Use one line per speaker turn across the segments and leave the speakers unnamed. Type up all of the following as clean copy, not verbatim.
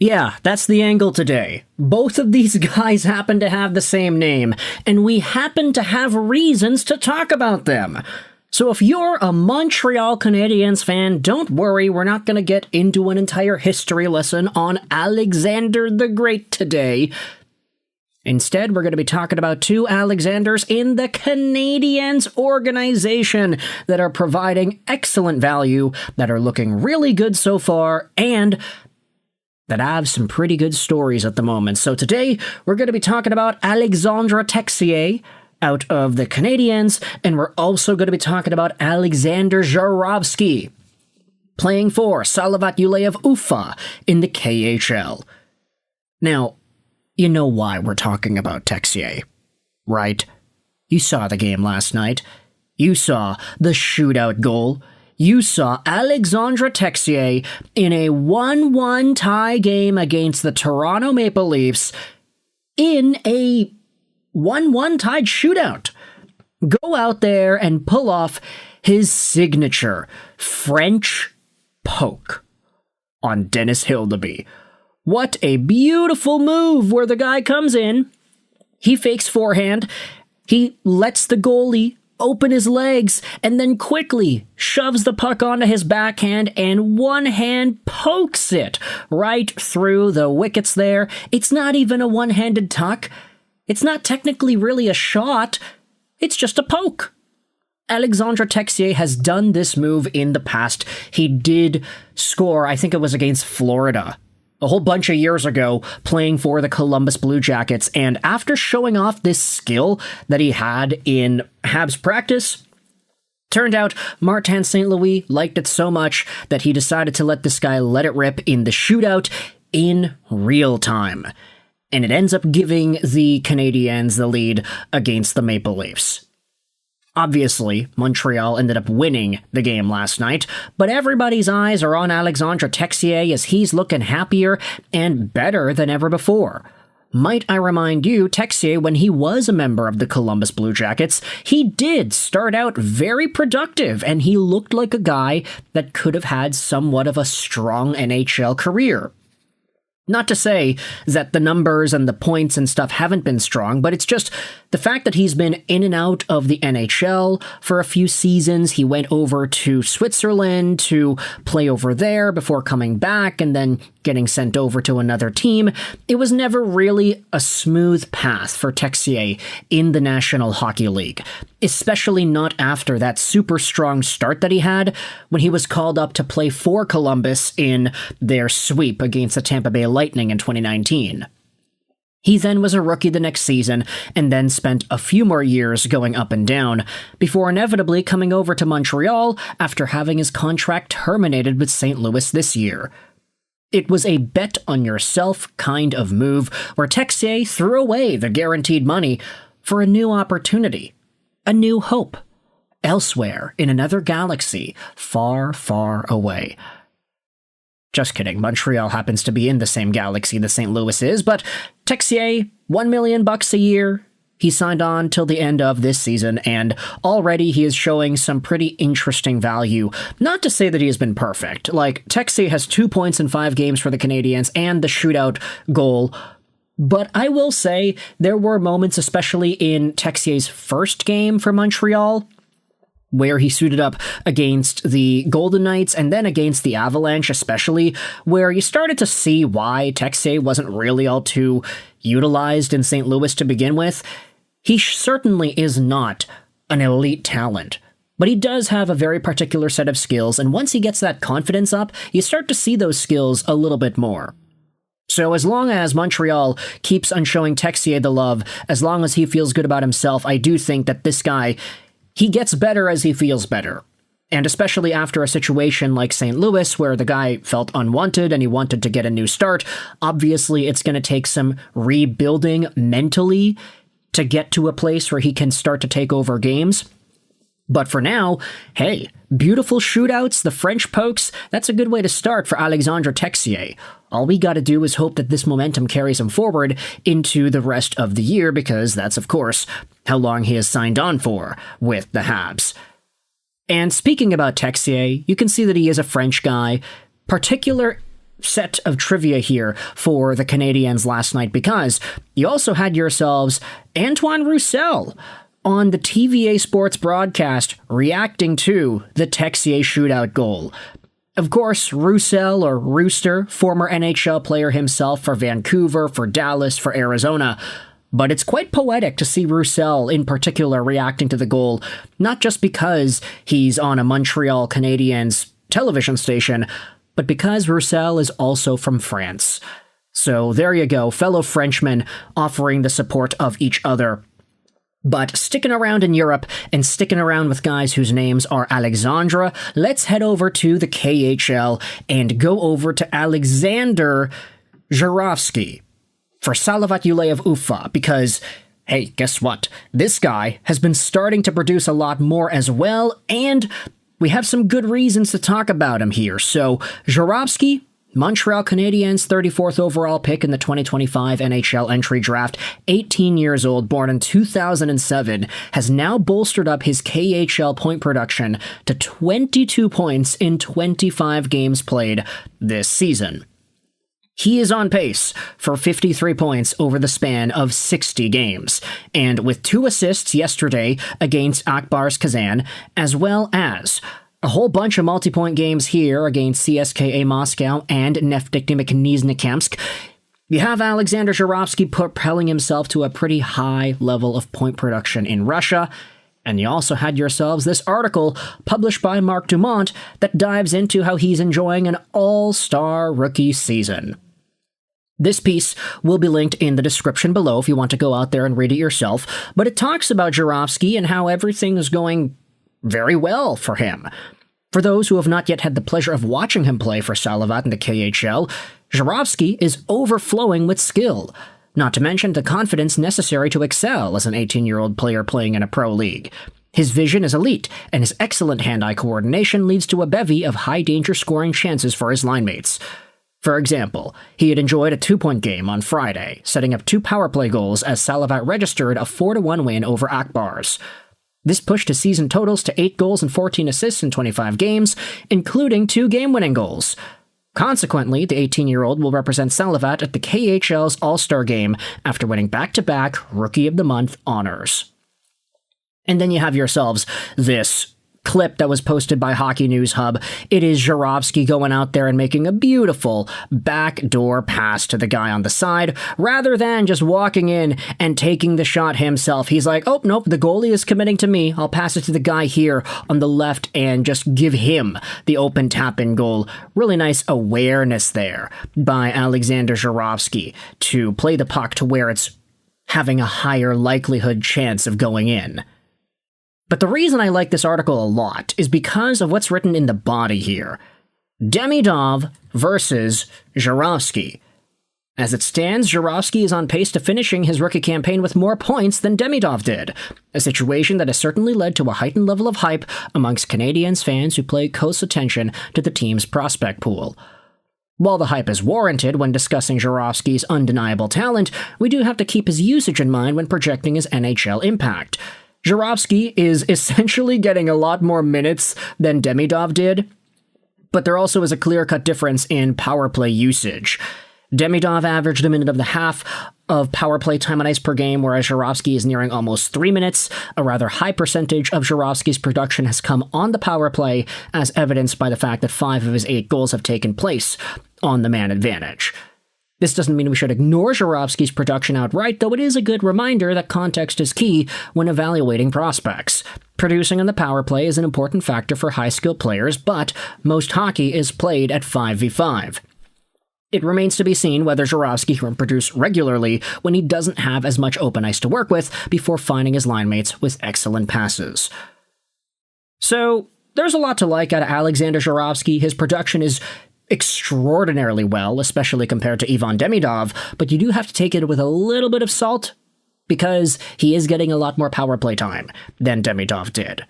Yeah, that's the angle today. Both of these guys happen to have the same name, and we happen to have reasons to talk about them. So if you're a Montreal Canadiens fan, don't worry, we're not going to get into an entire history lesson on Alexander the Great today. Instead, we're going to be talking about two Alexanders in the Canadiens organization that are providing excellent value, that are looking really good so far, and that have some pretty good stories at the moment. So today, we're going to be talking about Alexandre Texier out of the Canadiens, and we're also going to be talking about Alexander Zharovsky playing for Salavat Yuleev Ufa in the KHL. Now, you know why we're talking about Texier, right? You saw the game last night. You saw the shootout goal. You saw Alexandre Texier in a 1-1 tie game against the Toronto Maple Leafs in a 1-1 tied shootout. Go out there and pull off his signature French poke on Dennis Hildeby. What a beautiful move where the guy comes in, he fakes forehand, he lets the goalie open his legs, and then quickly shoves the puck onto his backhand and one hand pokes it right through the wickets there. It's not even a one-handed tuck. It's not technically really a shot. It's just a poke. Alexandre Texier has done this move in the past. He did score, I think it was against Florida, a whole bunch of years ago, playing for the Columbus Blue Jackets, and after showing off this skill that he had in Habs practice, turned out Martin St. Louis liked it so much that he decided to let this guy let it rip in the shootout in real time. And it ends up giving the Canadiens the lead against the Maple Leafs. Obviously, Montreal ended up winning the game last night, but everybody's eyes are on Alexandre Texier as he's looking happier and better than ever before. Might I remind you, Texier, when he was a member of the Columbus Blue Jackets, he did start out very productive, and he looked like a guy that could have had somewhat of a strong NHL career. Not to say that the numbers and the points and stuff haven't been strong, but it's just the fact that he's been in and out of the NHL for a few seasons. He went over to Switzerland to play over there before coming back and then getting sent over to another team. It was never really a smooth path for Texier in the National Hockey League, especially not after that super strong start that he had when he was called up to play for Columbus in their sweep against the Tampa Bay Lightning in 2019. He then was a rookie the next season, and then spent a few more years going up and down, before inevitably coming over to Montreal after having his contract terminated with St. Louis this year. It was a bet-on-yourself kind of move, where Texier threw away the guaranteed money for a new opportunity, a new hope, elsewhere in another galaxy, far, far away. Just kidding, Montreal happens to be in the same galaxy that St. Louis is, but Texier, $1 million a year. He signed on till the end of this season, and already he is showing some pretty interesting value. Not to say that he has been perfect. Like, Texier has 2 points in 5 games for the Canadiens and the shootout goal, but I will say there were moments, especially in Texier's first game for Montreal, where he suited up against the Golden Knights and then against the Avalanche especially, where you started to see why Texier wasn't really all too utilized in St. Louis to begin with. He certainly is not an elite talent, but he does have a very particular set of skills, and once he gets that confidence up, you start to see those skills a little bit more. So as long as Montreal keeps on showing Texier the love, as long as he feels good about himself, I do think that this guy, he gets better as he feels better. And especially after a situation like St. Louis, where the guy felt unwanted and he wanted to get a new start, obviously it's going to take some rebuilding mentally to get to a place where he can start to take over games. But for now, hey, beautiful shootouts, the French pokes, that's a good way to start for Alexandre Texier. All we gotta do is hope that this momentum carries him forward into the rest of the year, because that's, of course, how long he has signed on for with the Habs. And speaking about Texier, you can see that he is a French guy, particular set of trivia here for the Canadiens last night, because you also had yourselves Antoine Roussel on the TVA Sports broadcast reacting to the Texier shootout goal. Of course, Roussel, or Rooster, former NHL player himself for Vancouver, for Dallas, for Arizona. But it's quite poetic to see Roussel in particular reacting to the goal, not just because he's on a Montreal Canadiens television station, but because Roussel is also from France. So there you go, fellow Frenchmen offering the support of each other. But sticking around in Europe and sticking around with guys whose names are Alexandre, let's head over to the KHL and go over to Alexander Zharovsky for Salavat Yuleev Ufa, because, hey, guess what? This guy has been starting to produce a lot more as well, and we have some good reasons to talk about him here. So, Zharovsky, Montreal Canadiens 34th overall pick in the 2025 NHL Entry Draft, 18 years old, born in 2007, has now bolstered up his KHL point production to 22 points in 25 games played this season. He is on pace for 53 points over the span of 60 games, and with 2 assists yesterday against Akbars Kazan, as well as a whole bunch of multi-point games here against CSKA Moscow and Neftekhimik Nizhny-Kamsk, you have Alexander Zharovsky propelling himself to a pretty high level of point production in Russia. And you also had yourselves this article published by Marc Dumont that dives into how he's enjoying an all-star rookie season. This piece will be linked in the description below if you want to go out there and read it yourself, but it talks about Zharovsky and how everything is going very well for him. For those who have not yet had the pleasure of watching him play for Salavat in the KHL, Zharovsky is overflowing with skill, not to mention the confidence necessary to excel as an 18-year-old player playing in a pro league. His vision is elite, and his excellent hand-eye coordination leads to a bevy of high-danger scoring chances for his line mates. For example, he had enjoyed a 2-point game on Friday, setting up 2 power play goals as Salavat registered a 4-1 win over Akbars. This pushed his season totals to 8 goals and 14 assists in 25 games, including 2 game-winning goals. Consequently, the 18-year-old will represent Salavat at the KHL's All-Star Game after winning back-to-back Rookie of the Month honors. And then you have yourselves this clip that was posted by Hockey News Hub. It is Zharovsky going out there and making a beautiful backdoor pass to the guy on the side, rather than just walking in and taking the shot himself. He's like, oh, nope, the goalie is committing to me. I'll pass it to the guy here on the left and just give him the open tap-in goal. Really nice awareness there by Alexander Zharovsky to play the puck to where it's having a higher likelihood chance of going in. But the reason I like this article a lot is because of what's written in the body here. Demidov versus Zharovsky. As it stands, Zharovsky is on pace to finishing his rookie campaign with more points than Demidov did, a situation that has certainly led to a heightened level of hype amongst Canadiens fans who pay close attention to the team's prospect pool. While the hype is warranted when discussing Zharovsky's undeniable talent, we do have to keep his usage in mind when projecting his NHL impact. Zharovsky is essentially getting a lot more minutes than Demidov did, but there also is a clear-cut difference in power play usage. Demidov averaged a minute and a half of power play time on ice per game, whereas Zharovsky is nearing almost 3 minutes. A rather high percentage of Zharovsky's production has come on the power play, as evidenced by the fact that 5 of his 8 goals have taken place on the man advantage. This doesn't mean we should ignore Zharovsky's production outright, though it is a good reminder that context is key when evaluating prospects. Producing on the power play is an important factor for high-skilled players, but most hockey is played at 5v5. It remains to be seen whether Zharovsky can produce regularly when he doesn't have as much open ice to work with before finding his line mates with excellent passes. So, there's a lot to like out of Alexander Zharovsky. His production is extraordinarily well, especially compared to Ivan Demidov, but you do have to take it with a little bit of salt, because he is getting a lot more power play time than Demidov did.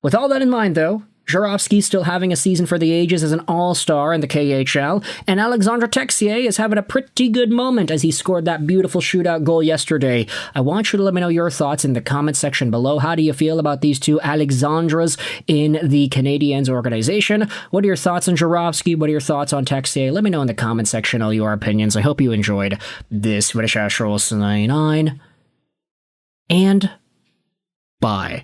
With all that in mind, though, Zharovsky still having a season for the ages as an all-star in the KHL, and Alexandre Texier is having a pretty good moment as he scored that beautiful shootout goal yesterday. I want you to let me know your thoughts in the comment section below. How do you feel about these two Alexandres in the Canadiens organization? What are your thoughts on Zharovsky? What are your thoughts on Texier? Let me know in the comment section all your opinions. I hope you enjoyed this video. And bye.